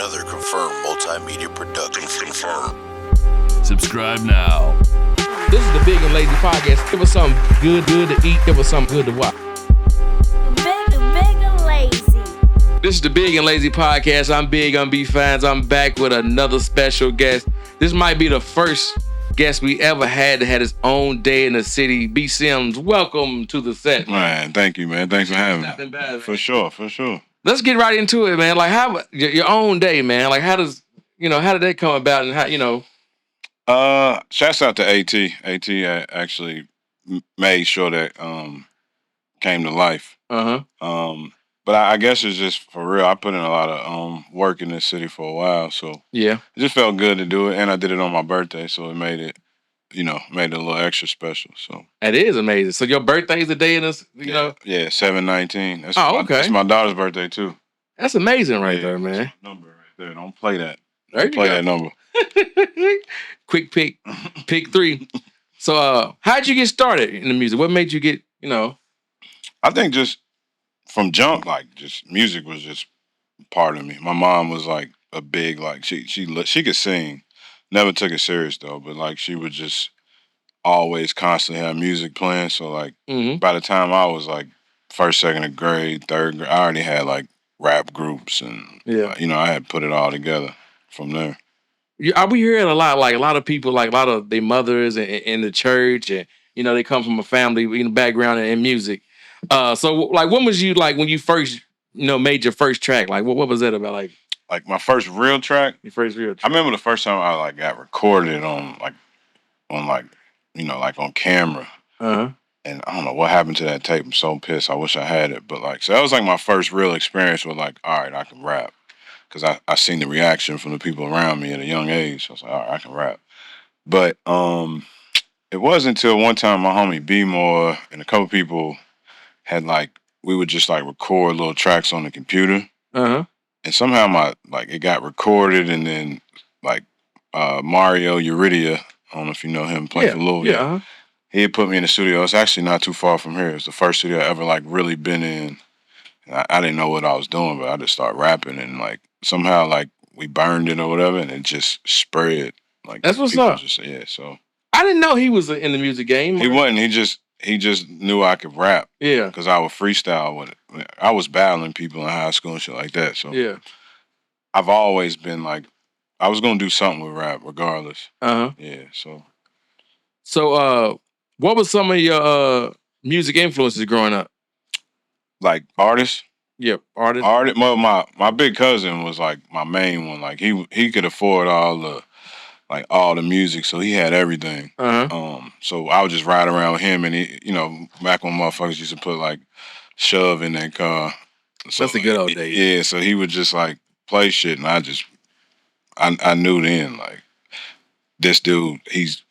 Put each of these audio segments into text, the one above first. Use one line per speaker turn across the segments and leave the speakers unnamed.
another confirmed multimedia production. Confirmed.
Subscribe now.
This is the Big and Lazy Podcast. Give us something good to eat. Give us something good to watch.
Big and Lazy.
This is the Big and Lazy Podcast. I'm Big on B fans. I'm back with another special guest. This might be the first guest we ever had that had his own day in the city. B Simm, welcome to the set.
Man, thank you, man. Thanks for having me.
Nothing bad, man.
For sure.
Let's get right into it, man. Like, how your own day, man? Like, how did that come about, and how?
Shouts out to AT. AT actually made sure that came to life.
Uh-huh.
But I guess it's just for real. I put in a lot of work in this city for a while, so
Yeah.
it just felt good to do it, and I did it on my birthday, so it made it a little extra special. So
That is amazing. So your birthday is the day in this,
yeah, 7/19. That's
Oh, okay.
That's my daughter's birthday too.
That's amazing right
Yeah,
there, man.
that's my number right there. Don't play that.
There you
Play
go.
that number.
Quick pick 3. So how'd you get started in the music? What made you get,
I think just from jump, like just music was just part of me. My mom was like a big she could sing, never took it serious though, but like she would just always constantly have music playing. So like by the time I was like first, second grade, third grade, I already had like rap groups and
Yeah.
I had put it all together from there.
we hearing a lot, like a lot of people, like a lot of their mothers in the church, and they come from a family background in music. So like, when was you like when you first made your first track? Like what was that about? Like
My first real track,
your first real
I
track?
remember the first time I like got recorded on on camera.
Uh-huh.
And I don't know what happened to that tape. I'm so pissed. I wish I had it. But like, so that was like my first real experience with like, all right, I can rap. Because I seen the reaction from the people around me at a young age. So I was like, all right, I can rap. But it wasn't until one time my homie B-More and a couple people had like, we would just like record little tracks on the computer.
Uh-huh.
And somehow it got recorded, and then like Mario Uridia, I don't know if you know him, playing for Louisville.
Yeah. Uh-huh.
He had put me in the studio. It's actually not too far from here. It's the first studio I ever like really been in. I didn't know what I was doing, but I just started rapping, and like somehow like we burned it or whatever, and it just spread. Like
That's what's
people
up.
So
I didn't know he was in the music game.
he wasn't. He just knew I could rap.
Yeah.
Because I would freestyle with it. I was battling people in high school and shit like that. So
Yeah.
I've always been like, I was gonna do something with rap regardless.
Uh-huh.
Yeah.
So what was some of your music influences growing up?
Like artists.
Yep, artists.
Well, my big cousin was like my main one. Like he could afford all the music, so he had everything.
Uh-huh.
So I would just ride around with him, and he, back when motherfuckers used to put like shove in their car. So,
That's the good old days.
Yeah, so he would just like play shit, and I knew then like this dude, he's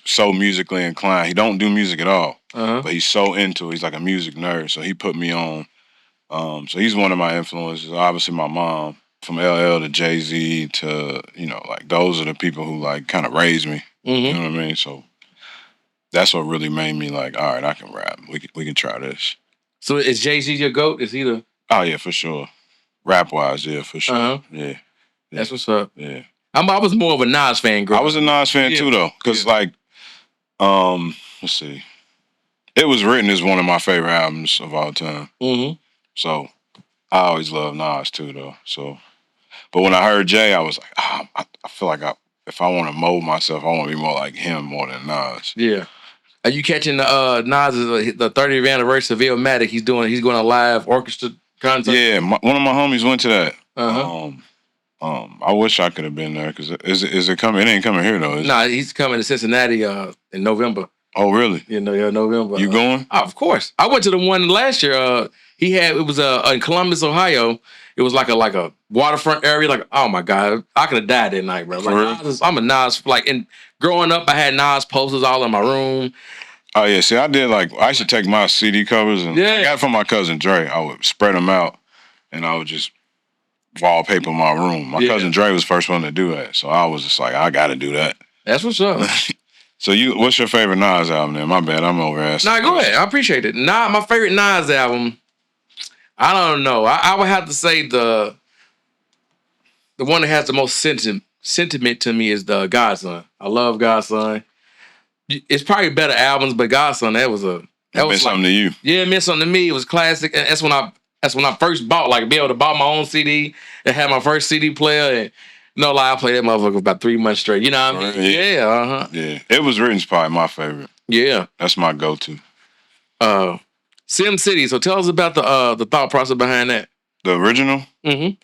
so musically inclined. He don't do music at all,
Uh-huh.
but he's so into it. He's like a music nerd, so he put me on. So he's one of my influences. Obviously, my mom, from LL to Jay-Z to like those are the people who like kind of raised me. You know what I mean? So that's what really made me like, all right, I can rap. We can try this.
So is Jay-Z your GOAT? Is he the?
Oh yeah, for sure. Rap wise, yeah, for sure.
Uh-huh.
Yeah.
That's what's up.
Yeah.
I was more of a Nas fan growing
I was a Nas fan too though, because like, let's see, It Was Written is one of my favorite albums of all time.
Mm-hmm.
So I always loved Nas too though. So, but when I heard Jay, I was like, I feel like if I want to mold myself, I want to be more like him more than Nas.
Yeah. Are you catching the Nas' the 30th anniversary of Illmatic? He's going a live orchestra concert.
Yeah, one of my homies went to that.
Uh-huh.
I wish I could have been there because is it coming? It ain't coming here though.
Nah, he's coming to Cincinnati in November.
Oh really?
November.
You going?
Of course. I went to the one last year. It was in Columbus, Ohio. It was like a waterfront area. Like, oh my God, I could have died that night, bro. Like, I'm a Nas, and growing up, I had Nas posters all in my room.
Oh yeah, see, I used to take my CD covers and I got it from my cousin Dre. I would spread them out, and I would just wallpaper my room. My cousin Dre was the first one to do that, so I was just like, I got to do that.
That's what's up.
So what's your favorite Nas album then? My bad, I'm over asking.
Nah, go ahead. I appreciate it. My favorite Nas album, I don't know. I would have to say the the one that has the most sentiment to me is the Godson. I love Godson. It's probably better albums, but Godson, that was
something to you.
Yeah, it meant something to me. It was classic. And that's when I first bought, like, be able to buy my own CD and had my first CD player. And no lie, I played that motherfucker for about 3 months straight. You know what I mean? Yeah, uh-huh.
Yeah. It Was Written's probably my favorite.
Yeah.
That's my go-to.
Sim City. So tell us about the thought process behind that.
The original?
Mm-hmm.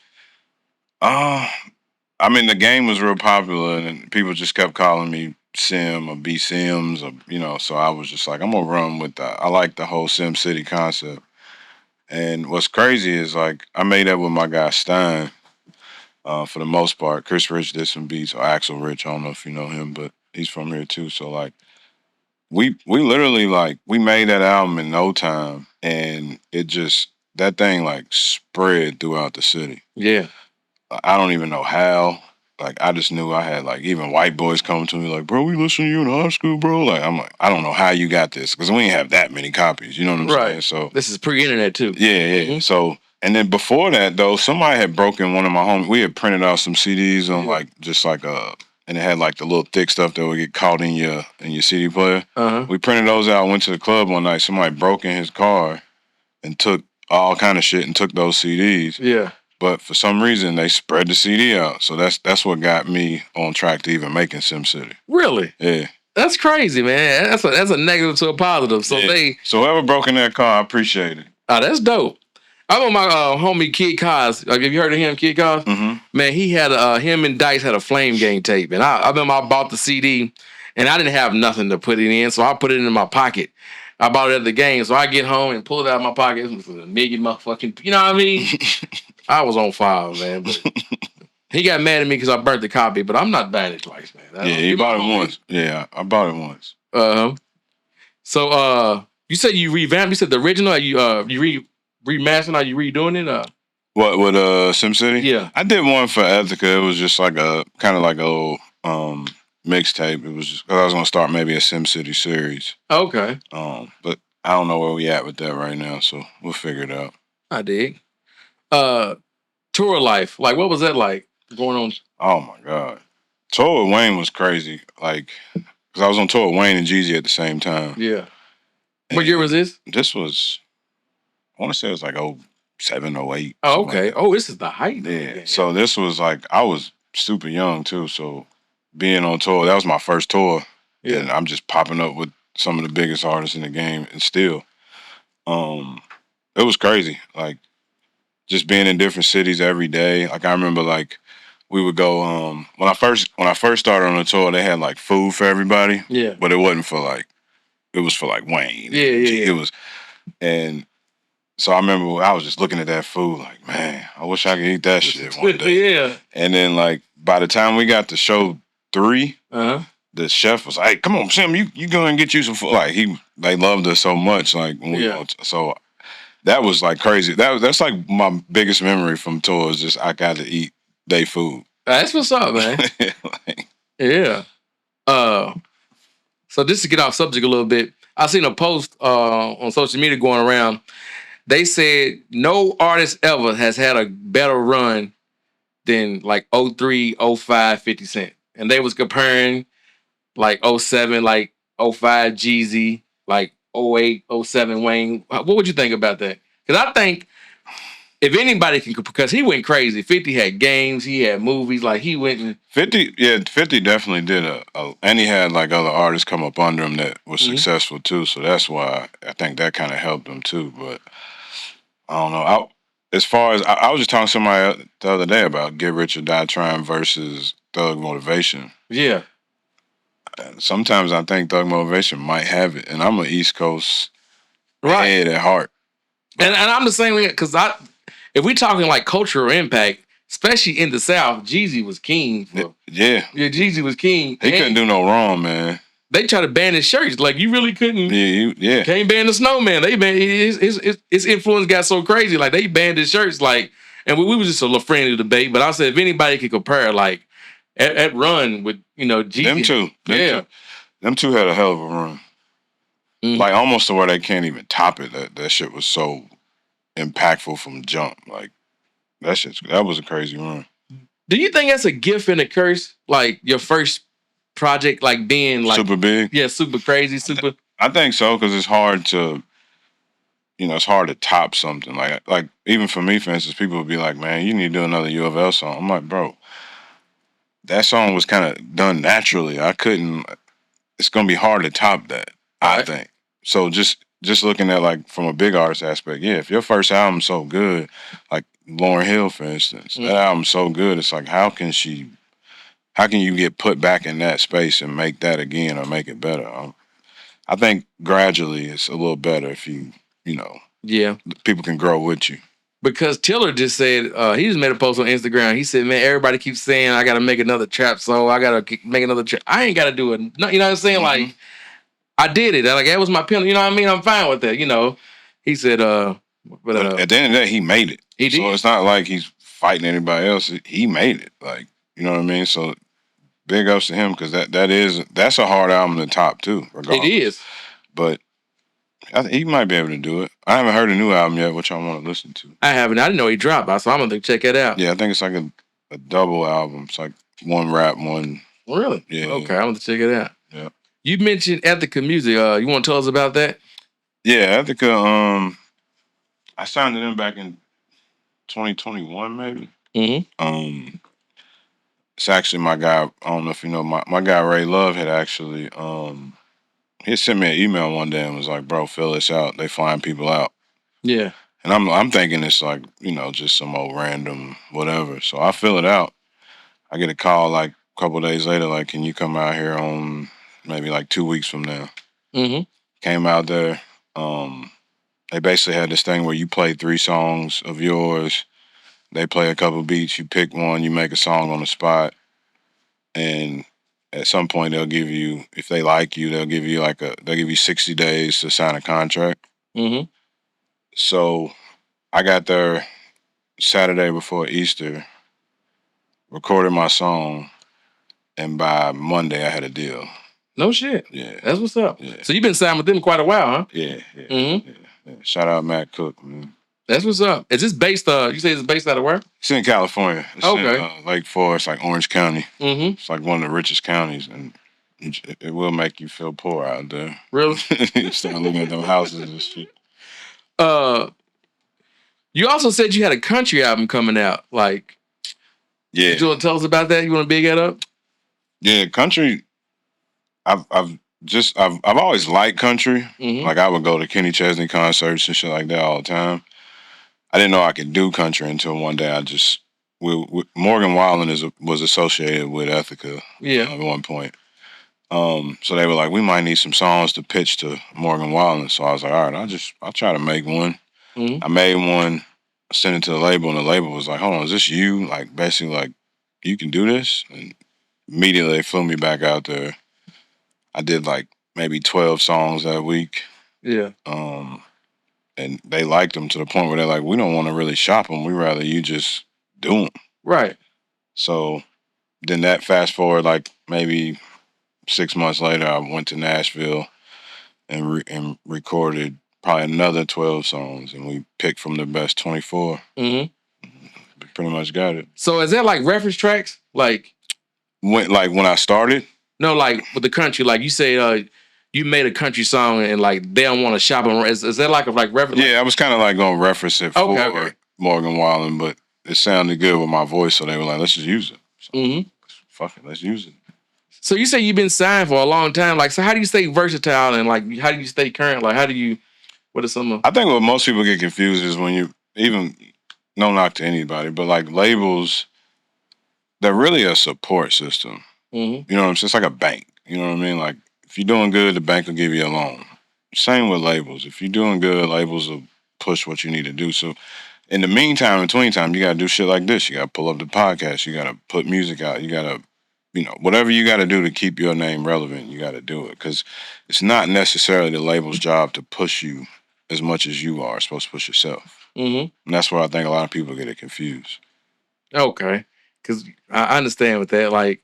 I mean, the game was real popular, and people just kept calling me Sim or B Sims, or So I was just like, I'm gonna run with that. I like the whole Sim City concept. And what's crazy is, like, I made that with my guy Stein. For the most part, Chris Rich did some beats, or Axel Rich. I don't know if you know him, but he's from here too. So, like, we literally, like, we made that album in no time, and that thing, like, spread throughout the city.
Yeah.
I don't even know how. Like, I just knew I had, like, even white boys coming to me like, bro, we listen to you in high school, bro. Like, I'm like, I don't know how you got this, because we ain't have that many copies. You know what I'm saying? So
this is pre-internet too.
Yeah. Mm-hmm. So, and then before that though, somebody had broken one of my homies. We had printed out some CDs on and it had like the little thick stuff that would get caught in your CD player.
Uh-huh.
We printed those out. Went to the club one night. Somebody broke in his car and took all kind of shit and took those CDs.
Yeah.
But for some reason, they spread the CD out. So that's what got me on track to even making SimCity.
Really?
Yeah.
That's crazy, man. That's a negative to a positive. So
So whoever broke in that car, I appreciate it.
Oh, that's dope. I'm on my homie Kid Cos. Have you heard of him, Kid Cos?
Mm-hmm.
Man, he had him and Dice had a Flame Gang tape. And I remember I bought the CD and I didn't have nothing to put it in. So I put it in my pocket. I bought it at the game. So I get home and pull it out of my pocket. It was a million motherfucking, you know what I mean? I was on fire, man. But he got mad at me because I burnt the copy, but I'm not buying it twice, man.
He bought it once. Yeah, I bought it once.
So you said you revamped. You said the original. Are you remastering? Are you redoing it?
What with SimCity?
Yeah,
I did one for Ethica. It was just like a kind of like a little mixtape. It was just 'cause I was gonna start maybe a SimCity series.
Okay.
But I don't know where we at with that right now, so we'll figure it out.
I dig. Tour life. Like, what was that like going on?
Oh my God, tour with Wayne was crazy. Like, because I was on tour with Wayne and Jeezy at the same time.
Yeah. And what year was this?
This was, I want to say it was like 07, 08.
Oh, okay. Like this is the height.
Yeah. So this was like, I was super young too. So being on tour, that was my first tour. Yeah. And I'm just popping up with some of the biggest artists in the game, and still, it was crazy. Like, just being in different cities every day. Like, I remember, like, we would go when I first started on the tour, they had like food for everybody.
Yeah.
But it wasn't for like, it was for like Wayne.
Yeah.
It was, and so I remember I was just looking at that food like, man, I wish I could eat that shit one day.
Yeah.
And then, like, by the time we got to show 3, the chef was like, hey, come on, Sim, you go and get you some food. Like, they loved us so much. Like, when we so that was like crazy. That's like my biggest memory from tours. Just I got to eat they food.
That's what's up, man. Yeah. So just to get off subject a little bit, I seen a post on social media going around. They said no artist ever has had a better run than like 03, 05, 50 Cent. And they was comparing like 07, like 05 Jeezy, like 08, 07 Wayne. What would you think about that? Because I think if anybody can, because he went crazy. 50 had games, he had movies, like he went and
50 definitely did and he had like other artists come up under him that was successful too. So that's why I think that kind of helped him too. But I don't know. As far as I was just talking to somebody the other day about Get Rich or Die Trying versus Thug Motivation.
Yeah.
And sometimes I think Thug Motivation might have it, and I'm an East Coast head at heart.
And I'm the same way, because if we talking like cultural impact, especially in the South, Jeezy was king.
Yeah,
Jeezy was king.
He couldn't do no wrong, man.
They try to ban his shirts. Like, you really couldn't.
Yeah.
Can't ban the snowman. They banned his influence got so crazy. Like, they banned his shirts. Like, and we was just a little friendly debate. But I said, if anybody could compare, like, at run with, Jeezy.
Them two had a hell of a run. Like, almost to where they can't even top it. That shit was so impactful from jump. Like, that was a crazy run.
Do you think that's a gift and a curse? Like your first project, like being like
super big.
yeah, super crazy, super.
I think so because it's hard to, it's hard to top something like even for me, for instance, people would be like, "Man, you need to do another U of L song." I'm like, bro, that song was kind of done naturally. I couldn't. It's gonna be hard to top that. I
Right.
think so. Just looking at like from a big artist aspect, yeah. If your first album's so good, like Lauryn Hill, for instance, that album's so good. It's like how can you get put back in that space and make that again or make it better? I think gradually it's a little better if
Yeah.
people can grow with you.
Because Tiller just said he just made a post on Instagram. He said, "Man, everybody keeps saying I got to make another trap song. I got to make another trap. I ain't got to do it. No, you know what I'm saying?
Mhm.
Like I did it. Like that was my penalty. You know what I mean? I'm fine with that. You know." He said,
But at the end of the day, he made it.
He did.
So it's not like he's fighting anybody else. He made it. Like, you know what I mean? So big ups to him because that's a hard album to top too. Regardless.
It is.
But he might be able to do it. I haven't heard a new album yet, which I want to listen to.
I haven't. I didn't know he dropped, so I'm gonna check it out.
Yeah, I think it's like a double album. It's like one rap, one.
Really?
Yeah.
Okay, I'm gonna check it out.
Yeah.
You mentioned Ethica Music. You want to tell us about that?
Yeah, Ethica. I signed to them back in 2021, maybe.
Mm-hmm.
It's actually my guy. I don't know if you know my guy Ray Love had actually he sent me an email one day and was like, "Bro, fill this out. They flying people out."
Yeah.
And I'm thinking it's like just some old random whatever. So I fill it out. I get a call like a couple of days later, like, "Can you come out here on maybe like 2 weeks from now?"
Mm-hmm.
Came out there. They basically had this thing where you play 3 songs of yours. They play a couple beats. You pick one. You make a song on the spot. And at some point, they'll give you, if they like you, they'll give you 60 days to sign a contract.
Mm-hmm.
So I got there Saturday before Easter, recorded my song, and by Monday I had a deal.
No shit.
Yeah.
That's what's up.
Yeah.
So you've been signed with them quite a while, huh?
Yeah.
Mm-hmm.
Yeah. Shout out Matt Cook, man.
That's what's up. Is this based? You say it's based out of where?
It's in California. It's
Okay.
in Lake Forest, like Orange County.
Mm-hmm.
It's like one of the richest counties, and it will make you feel poor out there.
Really?
You start looking at them houses and shit.
You also said you had a country album coming out. Like,
Yeah.
you want to tell us about that? You want to big that up?
Yeah, country. I've always liked country.
Mm-hmm.
Like I would go to Kenny Chesney concerts and shit like that all the time. I didn't know I could do country until one day Morgan Wallen was associated with Ethica.
Yeah.
At one point. So they were like, we might need some songs to pitch to Morgan Wallen. So I was like, all right, I'll try to make one.
Mm-hmm.
I made one, sent it to the label, and the label was like, hold on, is this you? Like basically like, you can do this? And immediately they flew me back out there. I did like maybe 12 songs that week.
Yeah.
And they liked them to the point where they're like, we don't want to really shop them. We rather you just do them.
Right.
So then that fast forward like maybe 6 months later, I went to Nashville and recorded probably another 12 songs, and we picked from the best 24.
Mm-hmm.
Pretty much got it.
So is that like reference tracks? Like
when I started?
No, like with the country, like you say, you made a country song and like they don't want to shop them. Is that like a reference?
Yeah, I was kind of like going to reference it for
Okay.
Morgan Wallen, but it sounded good with my voice, so they were like, let's just use it. So, fuck it, let's use it.
So you say you've been signed for a long time. Like, so how do you stay versatile and like how do you stay current? Like, what are some of?
I think what most people get confused is when you no knock to anybody, but like labels, they're really a support system.
Mm-hmm.
You know what I'm saying? It's like a bank. You know what I mean? Like if you're doing good, the bank will give you a loan. Same with labels. If you're doing good, labels will push what you need to do. So in the meantime, in between time, you got to do shit like this. You got to pull up the podcast. You got to put music out. You got to, whatever you got to do to keep your name relevant, you got to do it. Because it's not necessarily the label's job to push you as much as you are supposed to push yourself.
Mm-hmm.
And that's where I think a lot of people get it confused.
Okay. Because I understand with that. Like,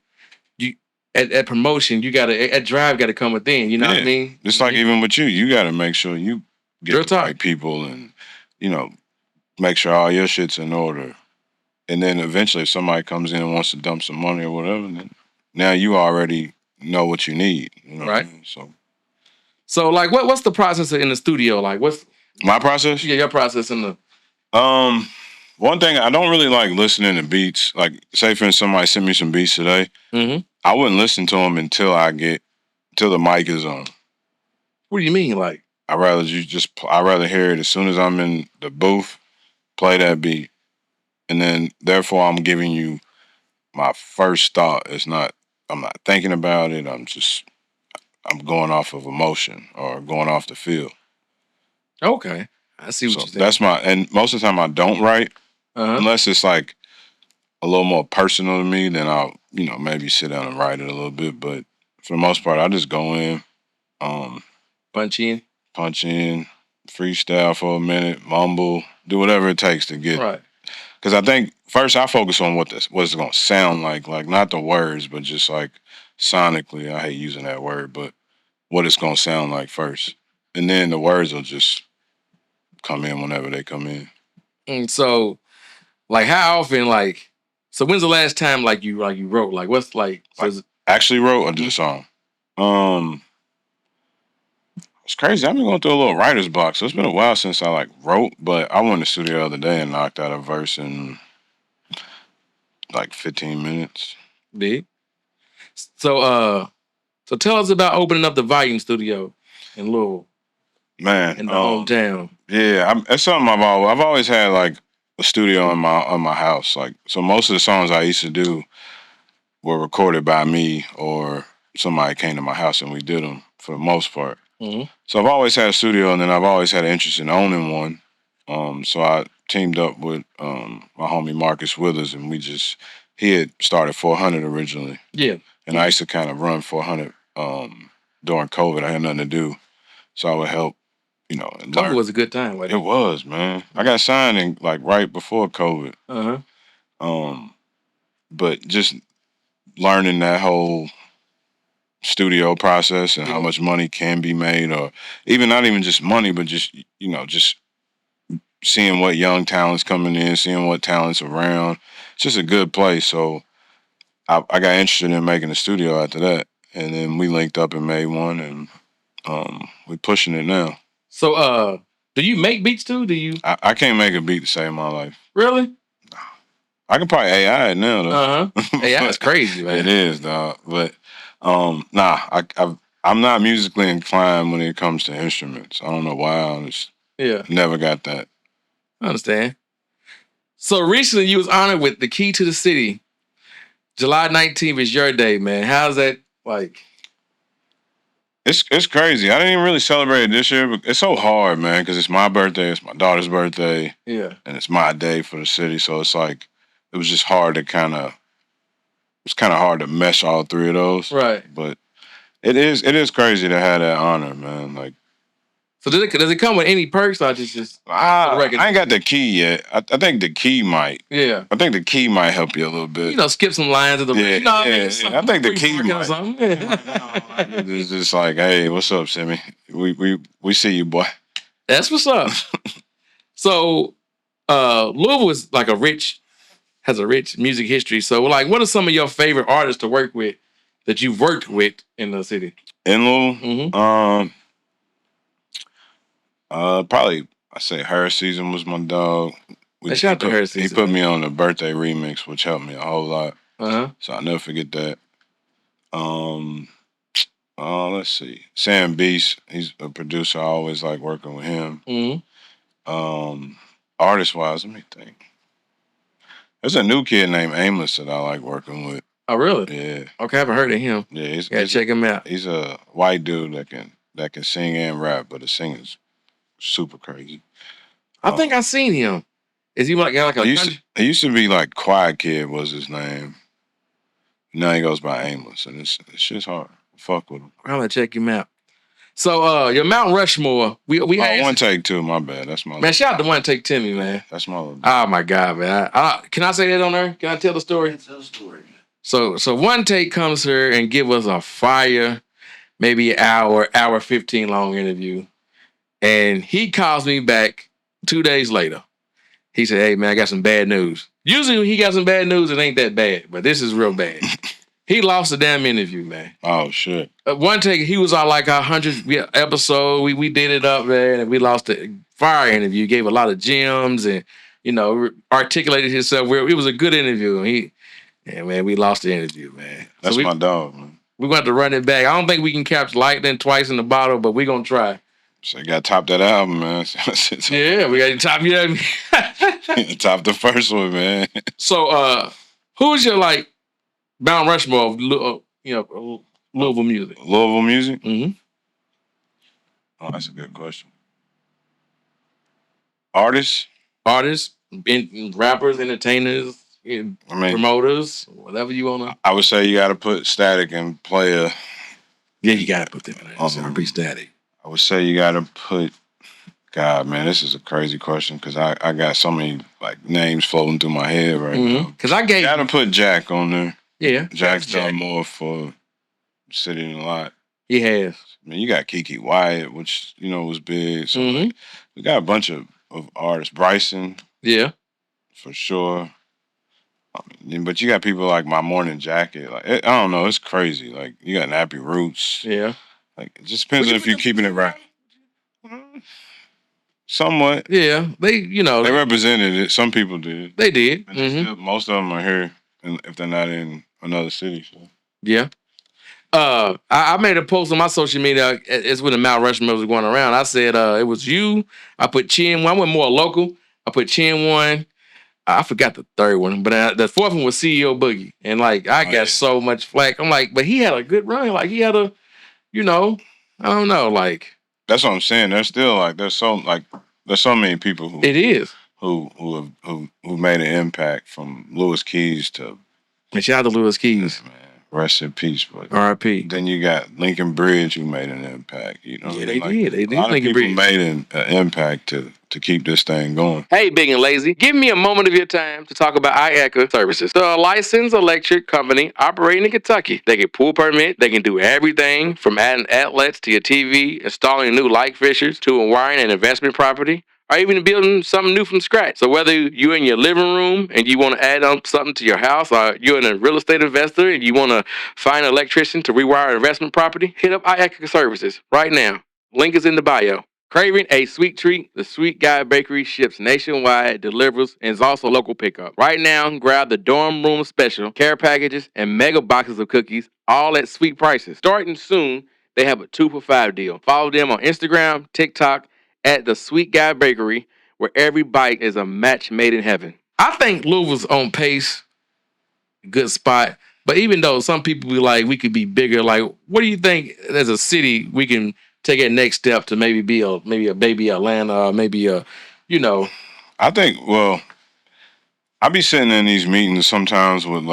you at promotion, at drive got to come within. You know what I mean?
Just like even with you got to make sure you get
Real
the
talk.
right people and, make sure all your shit's in order. And then eventually, if somebody comes in and wants to dump some money or whatever, then now you already know what you need. You know
Right.
what I mean?
So like, what's the process in the studio? Like, what's
My process?
your process in the?
One thing I don't really like listening to beats. Like, say for instance, somebody sent me some beats today.
Mm-hmm.
I wouldn't listen to them until the mic is on.
What do you mean, like?
I'd rather hear it as soon as I'm in the booth, play that beat, and then therefore I'm giving you my first thought. I'm not thinking about it. I'm going off of emotion or going off the feel.
Okay, I see what
So
you're saying.
and most of the time I don't write unless it's like a little more personal to me. Then I'll maybe sit down and write it a little bit. But for the most part, I just go in,
punch in,
freestyle for a minute, mumble, do whatever it takes to get.
Right.
Because I think first I focus on what it's going to sound like not the words, but just like sonically. I hate using that word, but what it's going to sound like first, and then the words will just come in whenever they come in.
And so, like, how often, like, so when's the last time like you wrote? Like, what's like? So
Actually wrote or just song? It's crazy. I've been going through a little writer's block, so it's been a while since I like wrote. But I went to the studio the other day and knocked out a verse in like 15 minutes.
Big. So tell us about opening up the Volume Studio in Louisville.
Man,
in the hometown.
Yeah, it's something I've always had like a studio in my house. Like, so most of the songs I used to do were recorded by me or somebody came to my house and we did them for the most part.
Mm-hmm.
So I've always had a studio, and then I've always had an interest in owning one. So I teamed up with my homie Marcus Withers, and he had started 400 originally.
Yeah.
And I used to kind of run 400 during COVID. I had nothing to do, so I would help.
COVID was a good time.
It was, man. I got signed in like right before COVID. But just learning that whole studio process and how much money can be made, or even not even just money, but just just seeing what young talents coming in, seeing what talents around. It's just a good place. So I got interested in making a studio after that, and then we linked up and made one, and we're pushing it now.
So do you make beats too? Do you?
I can't make a beat to save my life.
Really?
I can probably AI it now though.
AI is crazy, man.
It is, dog. But I'm not musically inclined when it comes to instruments. I don't know why. I just never got that.
I understand. So recently you was honored with the Key to the City. July 19th is your day, man. How's that like?
It's crazy. I didn't even really celebrate it this year, but it's so hard, man, because it's my birthday, it's my daughter's birthday, and it's my day for the city. So it's like it was just hard to it's kind of hard to mesh all three of those.
Right.
But it is crazy to have that honor, man. Like,
so does it come with any perks or just
I ain't got the key yet. I think the key might.
Yeah.
I think the key might help you a little bit.
Skip some lines of the
I think the key might. It's just like, hey, what's up, Simmy? We see you, boy.
That's what's up. So Louisville is like has a rich music history. So like, what are some of your favorite artists to work with that you've worked with in the city?
In Louisville? Probably I say Her Season was my dog.
Shout out to Her Season.
He put me on the birthday remix, which helped me a whole lot. So I'll never forget that. Let's see. Sam Beast, he's a producer. I always like working with him. Artist wise, let me think. There's a new kid named Aimless that I like working with.
Oh, really?
Yeah.
Okay, I haven't heard of him.
Yeah,
check him out.
He's a white dude that can sing and rap, but his singing's super crazy.
I think I've seen him. Is he like a
he used to be like Quiet Kid was his name. Now he goes by Aimless, and it's just hard. Fuck with him.
I'm gonna check him out. So your Mount Rushmore, we had
One Take Two. My bad. That's my
man. Shout out to One Take Timmy, man.
That's my little.
Oh my God, man. Can I say that on there? Can I tell the story?
Tell the story.
So One Take comes here and give us a fire, maybe hour 15 long interview, and he calls me back 2 days later, He said, "Hey man, I got some bad news." Usually when he got some bad news, it ain't that bad, but this is real bad. He lost the damn interview, man.
Oh shit.
One take, he was on like 100th episode. We did it up there, and we lost the fire interview. Gave a lot of gems, and articulated himself. It was a good interview. And man, we lost the interview, man.
That's my dog, man.
We're going to have to run it back. I don't think we can capture lightning twice in the bottle, but we're going to try.
So you got to top that album, man.
Yeah, we got to top
top the first one, man.
So, who is your Mount Rushmore of Louisville music?
Louisville music?
Mm-hmm.
Oh, that's a good question. Artists,
rappers, entertainers, promoters, whatever you want to.
I would say you got to put Static and Player.
Yeah, you got to put them in there. Be Static.
I would say you got to put. God, man, this is a crazy question because I got so many names floating through my head right now.
Because I got
to put Jack on there.
Yeah,
Jack's done more for City and a Lot.
He has.
I mean, you got Kiki Wyatt, which was big. So we got a bunch of artists. Bryson,
yeah,
for sure. But you got people like My Morning Jacket. I don't know, it's crazy. Like you got Nappy Roots.
Yeah.
It just depends on if you're keeping it right. Somewhat.
Yeah, they
represented it. Some people did.
They did.
Still, most of them are here, if they're not in another city. So.
Yeah. I made a post on my social media. It's when the Mount Rushmore was going around. I said it was you. I put Chin one. I went more local. I put Chin one. I forgot the third one, but the fourth one was CEO Boogie. And I got so much flack. I'm like, but he had a good run. He had a, I don't know,
That's what I'm saying. There's still there's so many people who
it is
who made an impact from Louis Keys to.
And shout out to Louis Keys.
Man, rest in peace. But
R.I.P.
Then you got Lincoln Bridge who made an impact.
Yeah, they did. They did.
A lot
Lincoln
of people
Bridge
made an impact to keep this thing going.
Hey, Big and Lazy, give me a moment of your time to talk about Ietka Services. They're a licensed electric company operating in Kentucky. They can pull permit. They can do everything from adding outlets to your TV, installing new light fixtures, to wiring an investment property, or even building something new from scratch. So whether you're in your living room and you want to add on something to your house, or you're a real estate investor and you want to find an electrician to rewire an investment property, hit up Ietka Services right now. Link is in the bio. Craving a sweet treat? The Sweet Guy Bakery ships nationwide, delivers, and is also local pickup. Right now, grab the dorm room special, care packages, and mega boxes of cookies, all at sweet prices. Starting soon, they have a 2 for $5 deal. Follow them on Instagram, TikTok, at the Sweet Guy Bakery, where every bite is a match made in heaven. I think Louisville's on pace, good spot. But even though some people be like, we could be bigger, what do you think as a city we can take that next step to maybe be a baby Atlanta, or maybe
I think, I be sitting in these meetings sometimes with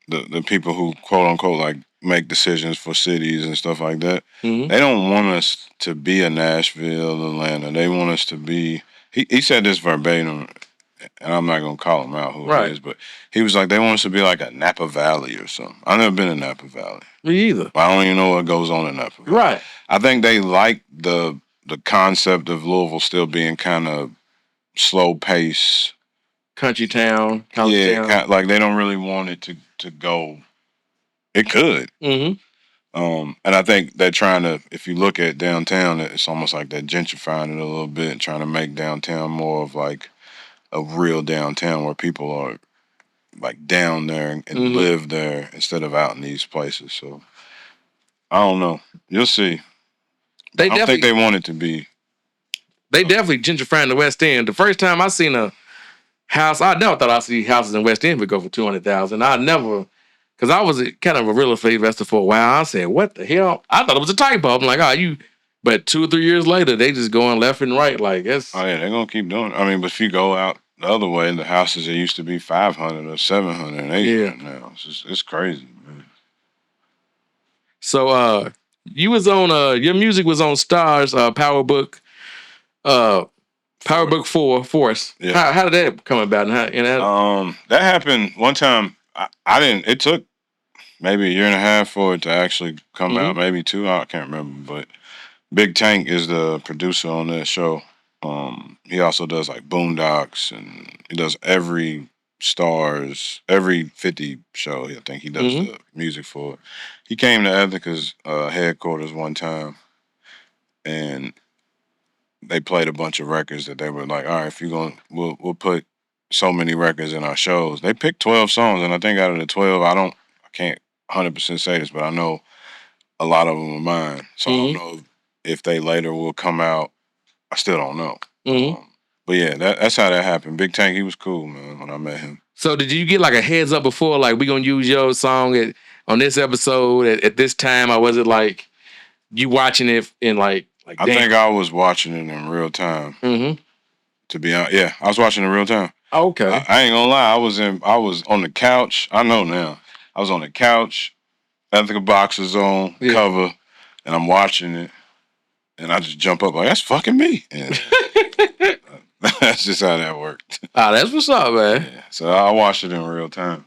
the people who quote unquote make decisions for cities and stuff like that.
Mm-hmm.
They don't want us to be a Nashville, Atlanta. They want us to be. He said this verbatim, and I'm not gonna call him out who it is, but he was like, they want us to be like a Napa Valley or something. I've never been in Napa Valley.
Me either.
I don't even know what goes on in Napa Valley.
Right.
I think they like the concept of Louisville still being kind of slow pace.
Country town.
Yeah, they don't really want it to go. It could.
Mm-hmm.
And I think they're trying to, if you look at downtown, it's almost like they're gentrifying it a little bit and trying to make downtown more of a real downtown where people are down there and live there instead of out in these places. So I don't know. You'll see. I don't think they want it to be.
They definitely gentrifying the West End. The first time I seen a house, I never thought I'd see houses in West End would go for $200,000. I never, because I was kind of a real estate investor for a while. I said, what the hell? I thought it was a typo. I'm like, but 2 or 3 years later, they just going left and right. That's.
Oh, yeah, they're going to keep doing it. I mean, but if you go out the other way, the houses that used to be 500 or 700 and 800 now. It's crazy, man.
So, you was on, your music was on Stars, PowerBook 4, Force.
Yeah.
How did that come about?
That happened one time. I didn't, it took maybe a year and a half for it to actually come out, maybe 2, I can't remember, but Big Tank is the producer on that show. He also does like Boondocks, and he does every 50 show. I think he does the music for. He came to Ethica's headquarters one time, and they played a bunch of records that they were like, all right, if you're going, we'll put so many records in our shows. They picked 12 songs, and I think out of the 12, I can't 100% say this, but I know a lot of them are mine. So I don't know if they later will come out. I still don't know. But yeah, that's how that happened. Big Tank, he was cool, man, when I met him.
So did you get like a heads up before, like we gonna use your song on this episode at this time, or was it like you watching it in like
I think I was watching it in real time. To be honest, yeah, I was watching it in real time.
Okay.
I ain't gonna lie, I was on the couch. I know now. I was on the couch, Ethica boxers on, cover, and I'm watching it, and I just jump up like, that's fucking me. And that's just how that worked.
Ah, that's what's up, man.
Yeah, so I watched it in real time.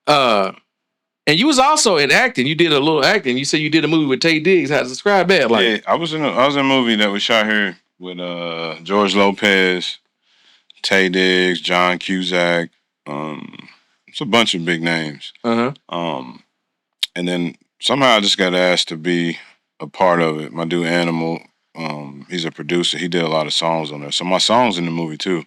And you was also in acting. You did a little acting. You said you did a movie with Tay Diggs. How to describe that? Like,
yeah, I was in a movie that was shot here with George Lopez, Tay Diggs, John Cusack. It's a bunch of big names. And then somehow I just got asked to be a part of it. My dude Animal, he's a producer. He did a lot of songs on there. So my song's in the movie too.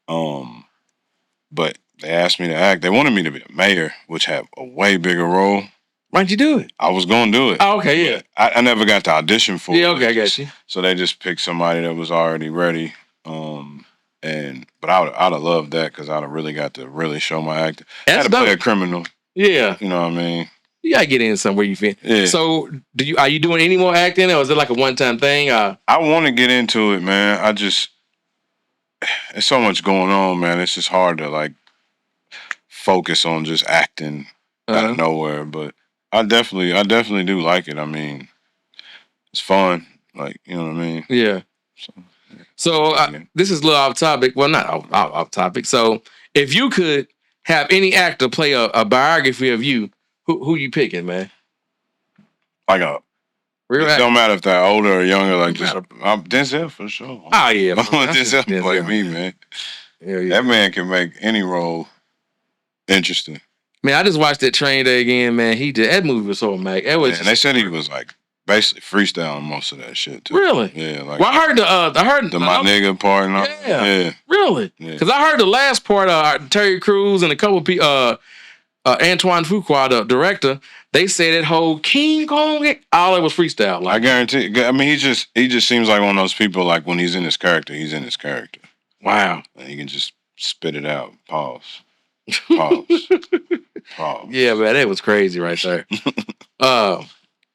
But they asked me to act. They wanted me to be a mayor, which had a way bigger role.
Why'd you do it?
I was going to do it.
Oh, okay, yeah.
I never got to audition for it.
Yeah, okay, I got you.
So they just picked somebody that was already ready. But I'd have loved that because I'd have really got to really show my acting. I had to play a criminal.
Yeah.
You know what I mean?
You gotta get in somewhere you feel.
Yeah.
So are you doing any more acting, or is it like a one-time thing?
I want to get into it, man. There's so much going on, man. It's just hard to like focus on just acting out of nowhere. But I definitely do like it. I mean, it's fun. Like, you know what I mean?
Yeah. So this is a little off topic. Well, not off topic. So if you could have any actor play a biography of you, who you picking, man?
Like it don't matter if they're older or younger. Like Denzel for sure.
Oh yeah,
I want Denzel to play me, man. Yeah. That man can make any role interesting.
Man, I just watched that Train Day again, man. That movie was so amazing.
And they said he was like basically freestyling most of that shit too.
Really?
Yeah. Like,
well, I heard the
my nigga part. And all,
yeah. Really? Because I heard the last part. Terry Crews and a couple of people. Antoine Fuqua, the director, they said that whole King Kong, all it was freestyle. Like,
I guarantee. I mean, he just seems like one of those people. Like when he's in his character, he's in his character.
Wow.
And he can just spit it out. Pause. Pause.
Yeah, man, that was crazy right there.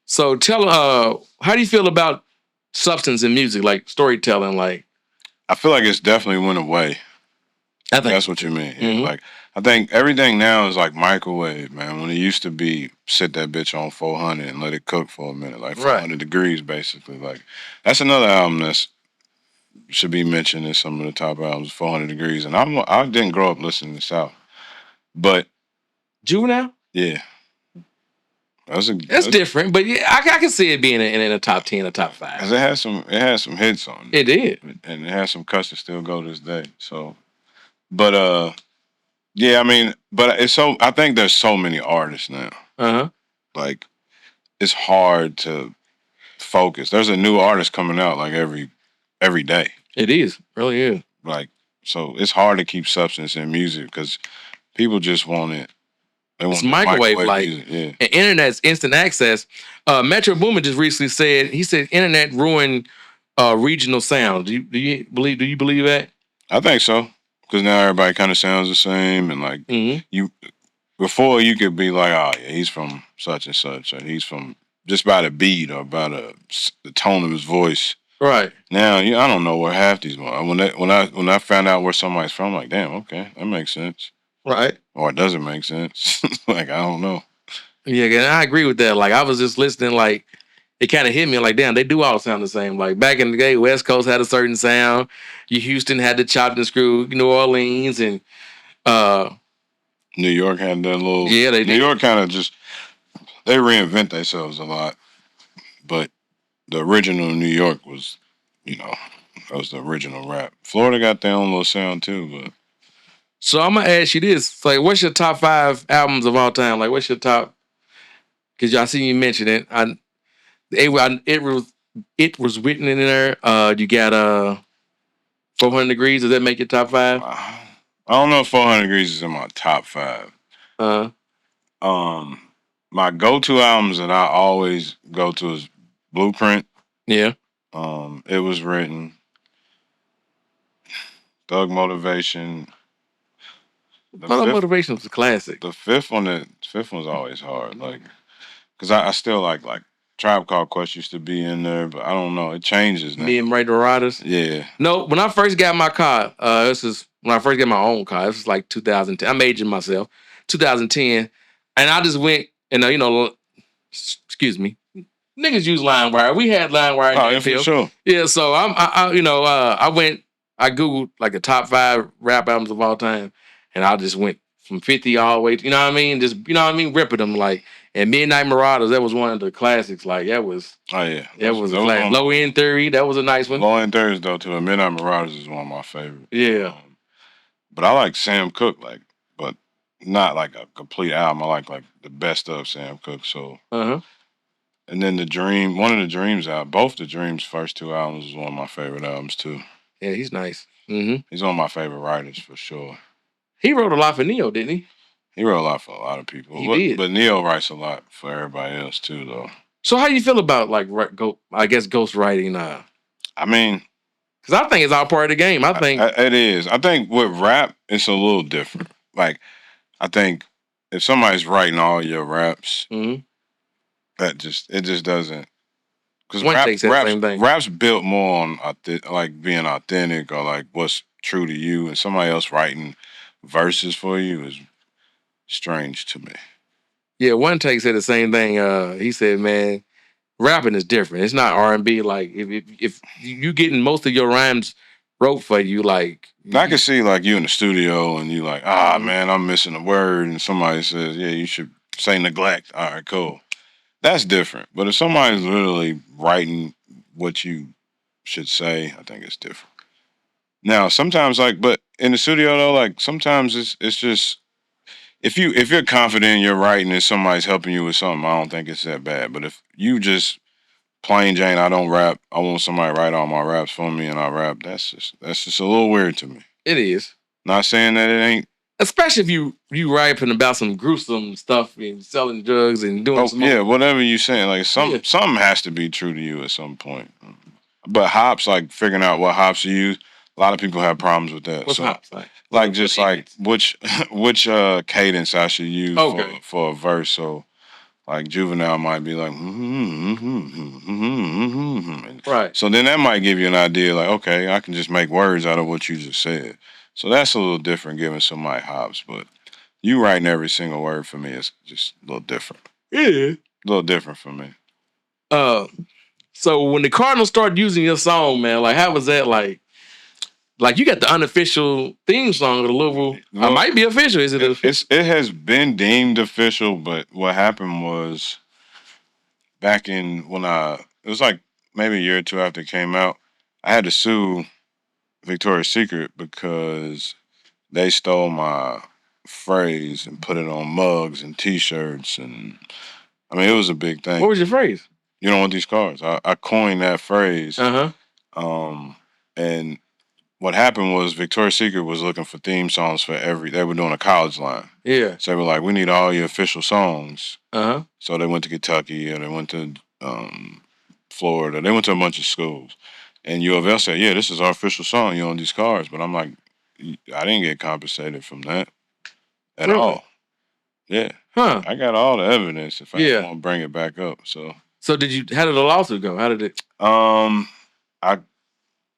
So tell, how do you feel about substance in music, like storytelling? Like,
I feel like it's definitely went away. I think that's what you mean. Yeah, like, I think everything now is like microwave, man. When it used to be, sit that bitch on 400 and let it cook for a minute, like 400 degrees, basically. Like, that's another album that should be mentioned in some of the top albums, 400 Degrees. And I didn't grow up listening to South, but
Juvenile,
yeah,
that's different. But yeah, I can see it being in a top 10, a top 5.
Cause it had some hits on it.
It did,
and it has some cuts that still go to this day. So, but yeah, I mean, but I think there's so many artists now. Like, it's hard to focus. There's a new artist coming out like every day.
It is, really is.
Like, so it's hard to keep substance in music because people just want it. They want
microwave like
music. Yeah.
And internet's instant access. Metro Boomin just recently said internet ruined regional sound. Do you believe that?
I think so. Because now everybody kind of sounds the same, and like before you could be like, oh yeah, he's from such and such, or he's from just by the beat or by the tone of his voice.
Right.
Now, I don't know where half these are. When I found out where somebody's from, I'm like, damn, okay, that makes sense.
Right.
Or it doesn't make sense. Like, I don't know.
Yeah, and I agree with that. Like, I was just listening, like, it kind of hit me like, damn, they do all sound the same. Like, back in the day, West Coast had a certain sound. Houston had the chopped and screwed, New Orleans, and
New York had that little...
Yeah, they did.
New York kind of just... They reinvent themselves a lot. But the original New York was, That was the original rap. Florida got their own little sound too, but
So I'm gonna ask you this: like, what's your top 5 albums of all time? Like, what's your top? Because y'all seen you mention it. It was written in there. You got 400 Degrees. Does that make your top 5?
I don't know if 400 Degrees is in my top 5.
Uh,
My go-to albums that I always go to is Blueprint.
yeah.
It was written. Thug Motivation.
Motivation was a classic.
The fifth one's always hard. Like, cause I still like Tribe Called Quest used to be in there, but I don't know. It changes now.
Me and Ray the Riders.
Yeah.
No, when I first got my car, this is when I first got my own car. This was like 2010. I'm aging myself. 2010, and I just went and excuse me. Niggas use LimeWire. We had LimeWire.
Oh, yeah, for sure.
Yeah, so I went. I googled like the top 5 rap albums of all time, and I just went from 50 all the way. You know what I mean? Just ripping them like. And Midnight Marauders, that was one of the classics. Like that was.
Oh yeah,
that was a classic. Low End Theory, that was a nice one.
Low End Theory though too. Midnight Marauders is one of my favorites.
Yeah.
But I like Sam Cooke, but not like a complete album. I like the best of Sam Cooke. So. And then one of the Dreams album, both the Dreams' first 2 albums is one of my favorite albums too.
Yeah, he's nice.
He's one of my favorite writers for sure.
He wrote a lot for Neo, didn't he?
He wrote a lot for a lot of people.
He did.
But Neo writes a lot for everybody else too, though.
So how you feel about ghostwriting?
I mean,
because I think it's all part of the game. I think
it is. I think with rap, it's a little different. Like, I think if somebody's writing all your raps, it just doesn't. Because rap's built more on like being authentic or like what's true to you, and somebody else writing verses for you is strange to me.
Yeah, One Take said the same thing. He said, "Man, rapping is different. It's not R&B. Like if you getting most of your rhymes wrote for you, like
I can see like you in the studio and you like, man, I'm missing a word, and somebody says, yeah, you should say neglect. All right, cool. That's different. But if somebody's literally writing what you should say, I think it's different. Now, sometimes but in the studio though, like sometimes it's just if you're confident in your writing and somebody's helping you with something, I don't think it's that bad. But if you just plain Jane, I don't rap, I want somebody to write all my raps for me and I rap, that's just a little weird to me.
It is.
Not saying that it ain't.
Especially if you rapping about some gruesome stuff and selling drugs and doing
whatever you saying. Like something has to be true to you at some point. But hops, like figuring out what hops you use, a lot of people have problems with that.
What's hops like?
Like just like which cadence I should use for a verse. So like Juvenile might be like
right.
So then that might give you an idea like, okay, I can just make words out of what you just said. So that's a little different giving somebody hops, but you writing every single word for me is just a little different.
Yeah.
A little different for me.
So when the Cardinals started using your song, man, like how was that like? Like you got the unofficial theme song of the Louisville. Well, it might be official. Is it official?
It has been deemed official, but what happened was back in it was like maybe a year or 2 after it came out, I had to sue Victoria's Secret because they stole my phrase and put it on mugs and T-shirts, and I mean it was a big thing.
What was your phrase?
You don't want these cards. I coined that phrase. And what happened was Victoria's Secret was looking for theme songs for they were doing a college line.
Yeah.
So they were like, we need all your official songs. So they went to Kentucky or they went to Florida. They went to a bunch of schools. And U of L said, yeah, this is our official song. You own these cards. But I'm like, I didn't get compensated from that at all. Yeah.
Huh.
I got all the evidence if I want to bring it back up. So
how did the lawsuit go? How did it?
I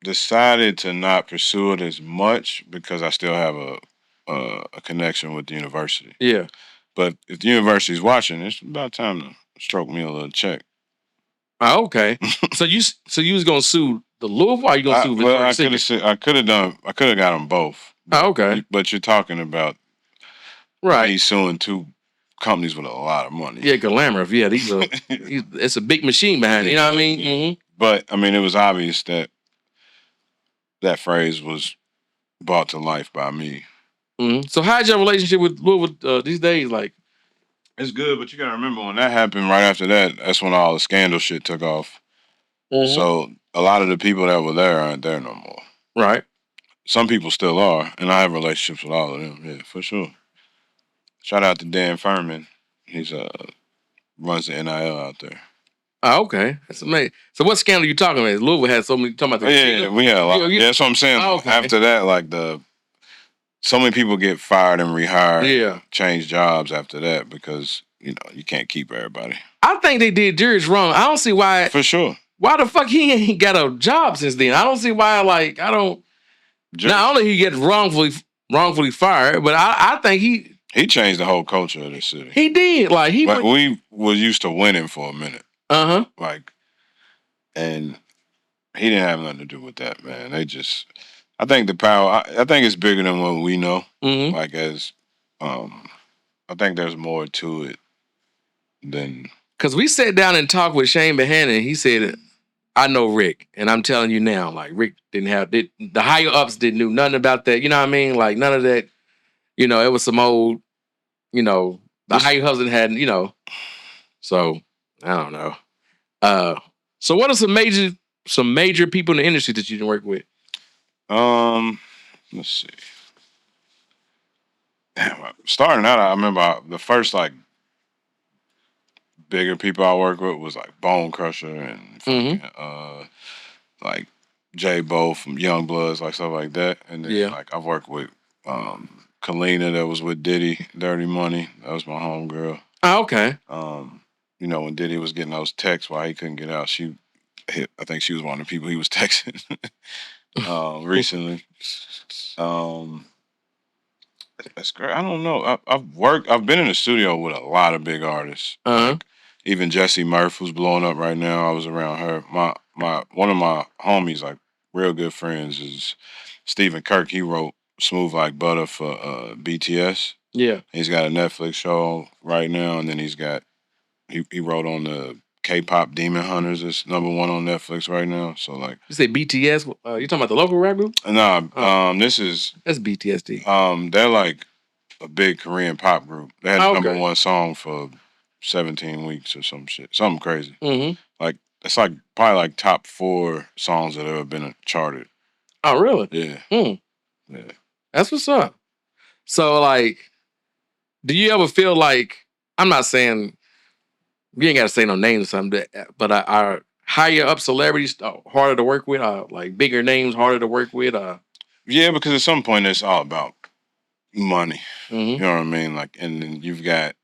decided to not pursue it as much because I still have a connection with the university.
Yeah.
But if the university's watching, it's about time to stroke me a little check.
Oh, okay. so you was gonna sue the Louisville? Or are you gonna sue Victoria's Secret?
I could have got them both.
Oh, okay.
But you're talking about he's suing 2 companies with a lot of money.
Yeah, Glamorous. Yeah, it's a big machine behind it. You know what I mean? Mm-hmm.
But I mean, it was obvious that that phrase was brought to life by me.
So how's your relationship with Louisville these days? Like,
It's good, but you gotta remember when that happened. Right after that, that's when all the scandal shit took off. So a lot of the people that were there aren't there no more.
right?
Some people still are, and I have relationships with all of them. Yeah, for sure. Shout out to Dan Furman. He's runs the NIL out there.
Oh, okay, that's amazing. So what scandal you talking about? Louisville had so many talking about the
Yeah, we had a lot. Yeah, that's what I'm saying.
Oh, okay.
After that, like so many people get fired and rehired.
Yeah.
Change jobs after that because you can't keep everybody.
I think they did Jurius wrong. I don't see why.
For sure.
Why the fuck he ain't got a job since then? I don't see why. Like, I don't. Not only he gets wrongfully fired, but I think
he changed the whole culture of this city.
He did. Like
we were used to winning for a minute. Like, and he didn't have nothing to do with that, man. They just, I think the power. I think it's bigger than what we know. Like I think there's more to it than.
Because we sat down and talked with Shane Behannon. He said, I know Rick, and I'm telling you now, like Rick didn't have the higher ups didn't know nothing about that. You know what I mean? Like none of that. It was some old. The higher ups had. So I don't know. So what are some major people in the industry that you can work with?
Let's see. Damn, starting out, I remember the first like bigger people I worked with was like Bone Crusher and fucking, like J Bo from Young Bloods, like stuff like that. And then like I've worked with Kalina that was with Diddy, Dirty Money. That was my homegirl.
Oh, okay.
When Diddy was getting those texts while he couldn't get out, I think she was one of the people he was texting recently. That's great. I don't know. I've been in the studio with a lot of big artists. Like, even Jessie Murph, who's blowing up right now. I was around her. One of my homies, like real good friends, is Stephen Kirk. He wrote Smooth Like Butter for BTS.
Yeah.
He's got a Netflix show right now, and then he wrote on the K-pop Demon Hunters. It's #1 on Netflix right now. So like,
you say BTS? You talking about the local rap group?
Nah, that's
BTSD.
They're like a big Korean pop group. They had the #1 song for 17 weeks or some shit, something crazy. Like it's like probably like top 4 songs that have ever been charted.
Oh, really?
Yeah. Yeah.
That's what's up. So like, do you ever feel like, I'm not saying you ain't got to say no names or something, but are higher up celebrities harder to work with? Like bigger names harder to work with?
Yeah, because at some point it's all about money. You know what I mean? Like, and then you've got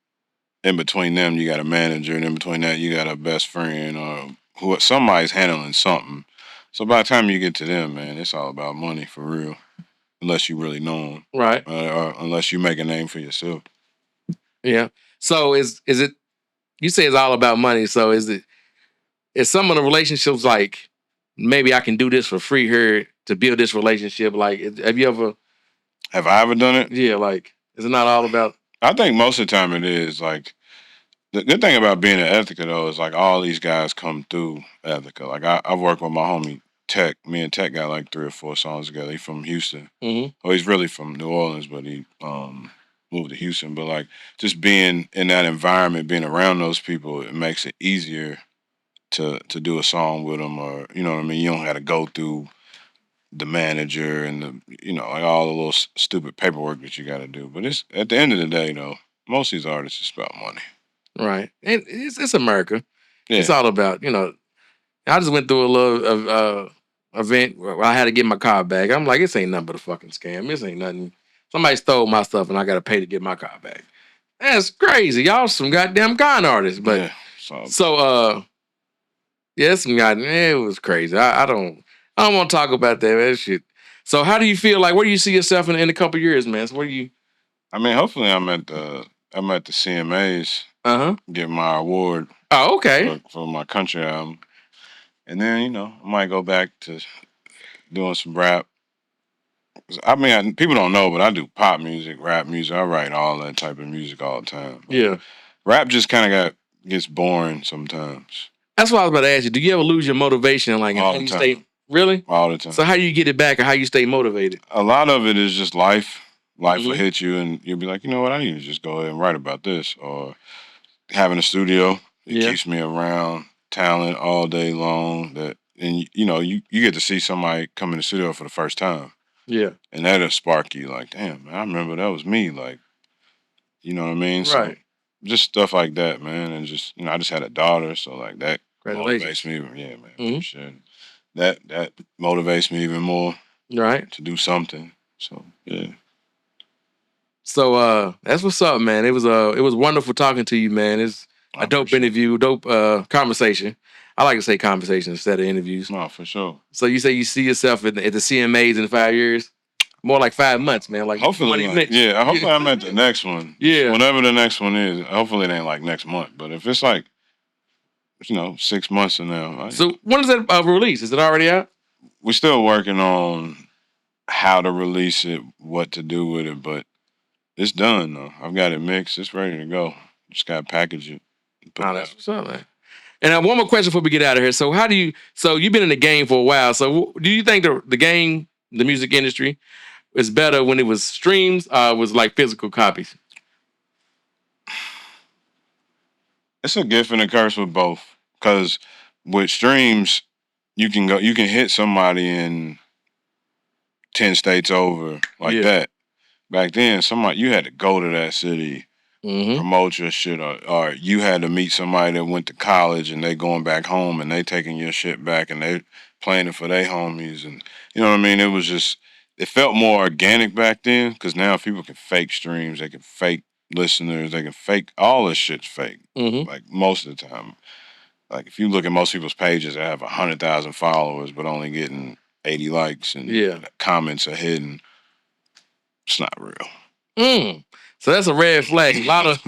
in between them, you got a manager, and in between that, you got a best friend or somebody's handling something. So by the time you get to them, man, it's all about money for real. Unless you really know them,
right?
Or unless you make a name for yourself.
Yeah. So is it? You say it's all about money. So is some of the relationships like maybe I can do this for free here to build this relationship? Like, have I ever done it? Yeah. Like, is it not all about?
I think most of the time it is. Like, the good thing about being at Ethica though is like all these guys come through Ethica. Like I've worked with my homie Tech. Me and Tech got like 3 or 4 songs together. He's from Houston. Well, he's really from New Orleans, but he moved to Houston. But like just being in that environment, being around those people, it makes it easier to do a song with them, or you know what I mean. You don't have to go through the manager and like all the little stupid paperwork that you got to do. But it's at the end of the day, though, most of these artists it's about money.
Right, and it's America. Yeah. It's all about I just went through a little event where I had to get my car back. I'm like, this ain't nothing but a fucking scam. This ain't nothing. Somebody stole my stuff and I got to pay to get my car back. That's crazy. Y'all some goddamn con artists. But it was crazy. I don't want to talk about that shit. So how do you feel like? Where do you see yourself in a couple of years, man? So where do you?
I mean, hopefully I'm at the CMAs. Get my award.
Oh, okay.
For my country album. And then, I might go back to doing some rap. I mean, people don't know, but I do pop music, rap music. I write all that type of music all the time.
Yeah.
Rap just kind of gets boring sometimes.
That's what I was about to ask you. Do you ever lose your motivation? Like,
all the time.
Really?
all the time.
So how you get it back, or how you stay motivated?
A lot of it is just life. Life will
Mhm.
hit you, and you'll be like, you know what? I need to just go ahead and write about this. Or having a studio, it
Yeah.
keeps me around talent all day long. And you get to see somebody come in the studio for the first time,
Yeah.
and that'll spark you. Like, damn, man, I remember that was me. Like, you know what I mean? So
Right.
just stuff like that, man. And just I just had a daughter, so like that
Congratulations.
motivates me. Yeah, man,
Mhm.
sure. That motivates me even more
Right.
to do something. So yeah.
So that's what's up, man. It was wonderful talking to you, man. It's
I
a dope
appreciate it.
interview, dope conversation. I like to say conversation instead of interviews.
No, for sure.
So you say you see yourself at the CMAs in 5 years? More like 5 months, man. Like
Hopefully, hopefully I'm at the next one.
Yeah.
Whenever the next one is. Hopefully it ain't like next month. But if it's like, 6 months from now,
So when is that release? Is it already out?
we're still working on how to release it, what to do with it, but it's done though. I've got it mixed. It's ready to go. Just got to package it. And put
Oh,
it
that's
out.
what's up, man. And one more question before we get out of here. So so you've been in the game for a while. So do you think the game, the music industry, is better when it was streams, was like physical copies?
It's a gift and a curse with both. Because with streams, you can hit somebody in 10 states over like
Yeah.
that. Back then, you had to go to that city,
Mm-hmm.
promote your shit, or you had to meet somebody that went to college and they going back home and they taking your shit back and they playing it for their homies, and you know what I mean. It felt more organic back then because now people can fake streams, they can fake listeners, they can fake all this shit's fake.
Mm-hmm.
Like most of the time, like if you look at most people's pages, they have 100,000 followers but only getting 80 likes and
Yeah.
comments are hidden. It's not real.
So that's a red flag. A lot of,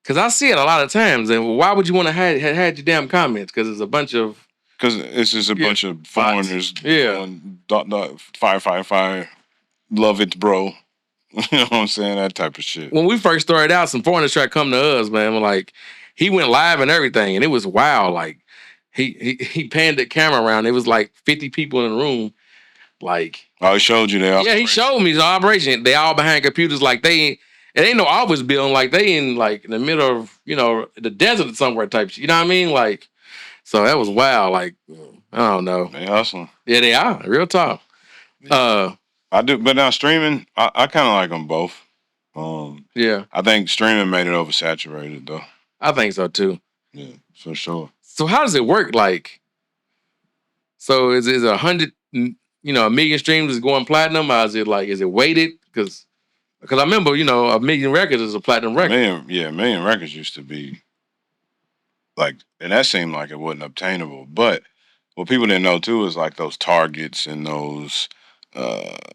because I see it a lot of times. And why would you want to had your damn comments? Because it's a bunch of
Because it's just a bunch of
bots.
foreigners
Yeah.
going, fire, love it, bro. You know what I'm saying? That type of shit.
When we first started out, some foreigners tried to come to us, man. Like, he went live and everything, and it was wild. Like, he panned the camera around. It was like 50 people in the room. Like,
Oh, he showed you that.
yeah, he showed me the operation. They all behind computers, like it ain't no office building, like they in like in the middle of the desert or somewhere type shit. You know what I mean? Like, so that was wild. Like, I don't know.
They hustling.
Yeah, they are real talk.
I do, but now streaming, I kind of like them both.
Yeah,
I think streaming made it oversaturated though.
I think so too.
Yeah, for sure.
So how does it work? Like, so is it 100? A million streams is going platinum, or is it weighted? Because I remember, a million records is a platinum record.
Million records used to be like, and that seemed like it wasn't obtainable. But what people didn't know too is like those targets and those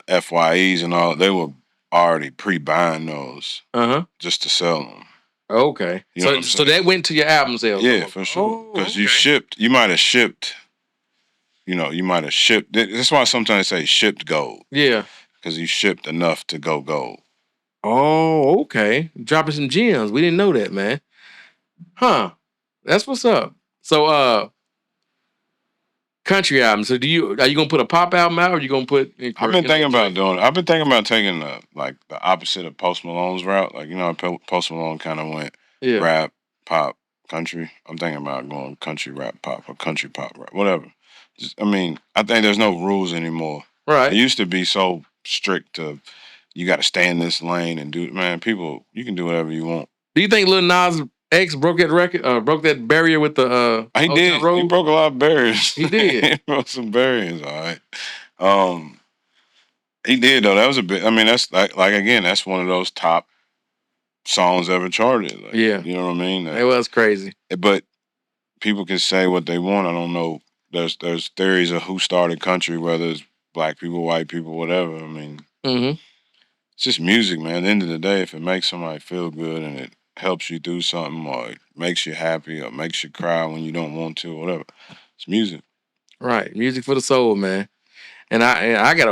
FYEs and all, they were already pre-buying those just to sell them.
Okay.
You know
So that went to your album sales.
Yeah, for sure. Because you might have shipped. That's why sometimes they say shipped gold.
Yeah.
Because you shipped enough to go gold.
Oh, okay. Dropping some gems. We didn't know that, man. Huh. That's what's up. So country album. So are you gonna put a pop album out, or are you gonna put
I've been thinking about doing it. I've been thinking about taking the opposite of Post Malone's route. Like, Post Malone kind of went rap, pop, country. I'm thinking about going country rap pop or country pop rap, whatever. I think there's no rules anymore.
Right.
It used to be so strict to you got to stay in this lane and do. Man, people, you can do whatever you want.
Do you think Lil Nas X broke that record? Broke that barrier with the
he did. Road? He broke a lot of barriers.
He did.
He broke some barriers. All right. He did though. That was a bit. That's like again. That's one of those top songs ever charted. Like,
yeah.
You know what I mean?
It was crazy.
But people can say what they want. I don't know. There's theories of who started country, whether it's black people, white people, whatever. It's just music, man. At the end of the day, if it makes somebody feel good and it helps you do something, or it makes you happy, or makes you cry when you don't want to, or whatever, it's music.
Right, music for the soul, man. And I got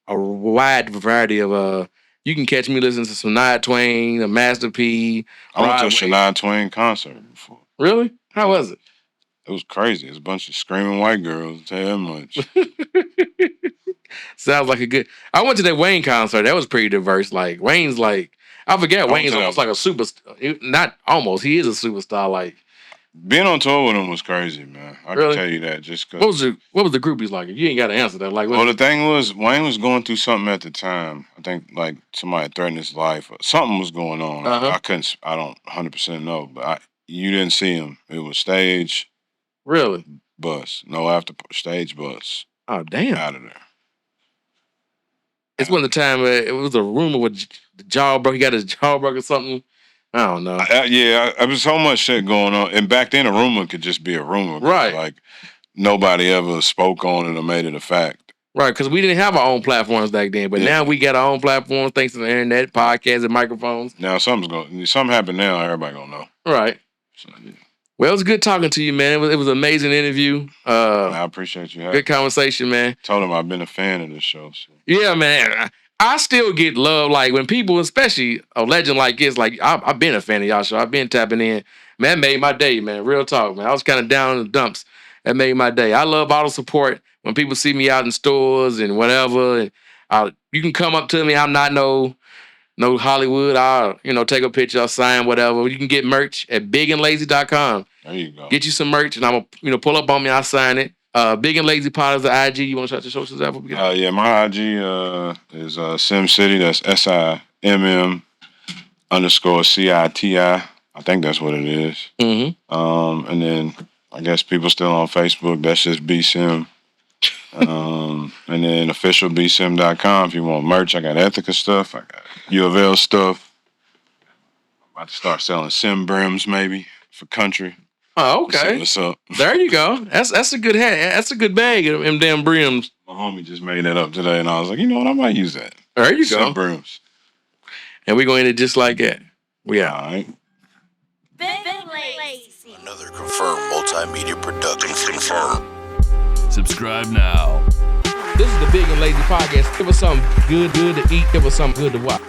a wide variety of You can catch me listening to some Nia Twain, a Master P.
I went to a Shania Twain concert before.
Really? How was it?
It was crazy. It was a bunch of screaming white girls. I'll tell you that much.
Sounds like a good. I went to that Wayne concert. That was pretty diverse. Like Wayne's like I forget. Wayne's almost like a superstar. Not almost. He is a superstar. Like
being on tour with him was crazy, man. I
really?
can tell you that just because.
What was the groupies like? You ain't got to answer that. Like,
Well, the thing was, Wayne was going through something at the time. I think like somebody threatened his life. Or something was going on. I couldn't. I don't 100% know, but you didn't see him. It was stage.
Really?
Bus. No after stage bus.
Oh damn!
Out of there.
It's one of the time it was a rumor with the jaw broke. He got his jaw broke or something. I don't know.
There was so much shit going on, and back then a rumor could just be a rumor,
right?
Like nobody ever spoke on it or made it a fact,
right? Because we didn't have our own platforms back then, but now we got our own platforms thanks to the internet, podcasts, and microphones.
Now something happened now. Everybody gonna know,
right? So, yeah. Well, it was good talking to you, man. It was an amazing interview.
I appreciate you.
Good conversation, man.
Told him I've been a fan of this show. So.
Yeah, man. I still get love, like when people, especially a legend like this, like I've been a fan of y'all show. I've been tapping in. Man, that made my day, man. Real talk, man. I was kind of down in the dumps. That made my day. I love all the support when people see me out in stores and whatever. And you can come up to me. I'm not no Hollywood. I'll, take a picture, I'll sign, whatever. You can get merch at bigandlazy.com.
There you go.
Get you some merch, and I'm gonna, pull up on me. I'll sign it. Big and Lazy Pod is the IG. You want to shout your socials out?
Yeah, my IG is SimCity. That's SIMM_CITI. I think that's what it is. Mm-hmm. And then I guess people still on Facebook. That's just B Simm. And then officialbsimm.com if you want merch. I got Ethica stuff. I got U of L stuff. I'm about to start selling Sim brims maybe for country.
Oh, okay.
What's up?
There you go. That's a good hat. That's a good bag of them damn brims.
My homie just made that up today, and I was like, you know what? I might use that.
There you go.
Sim brims.
And we're going to just like that. We out.
All right.
Another confirmed multimedia production confirmed.
Subscribe now.
This is the Big and Lazy Podcast. Give us something good to eat. Give us something good to watch.